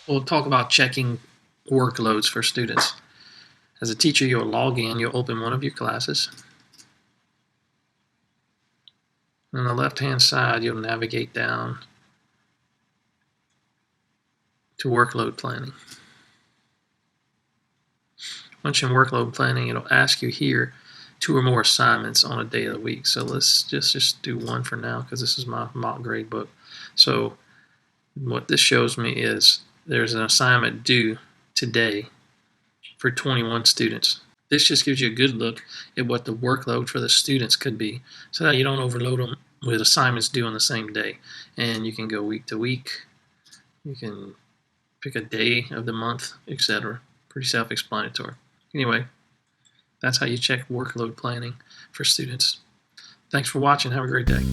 We'll talk about checking workloads for students. As a teacher, you'll log in, you'll open one of your classes. On the left-hand side, you'll navigate down to workload planning. Once you're in workload planning, it'll ask you here 2 or more assignments on a day of the week. So let's just do one for now because this is my mock grade book. So what this shows me is there's an assignment due today for 21 students. This just gives you a good look at what the workload for the students could be so that you don't overload them with assignments due on the same day. And you can go week to week. You can pick a day of the month, etc. Pretty self-explanatory. Anyway, that's how you check workload planning for students. Thanks for watching. Have a great day.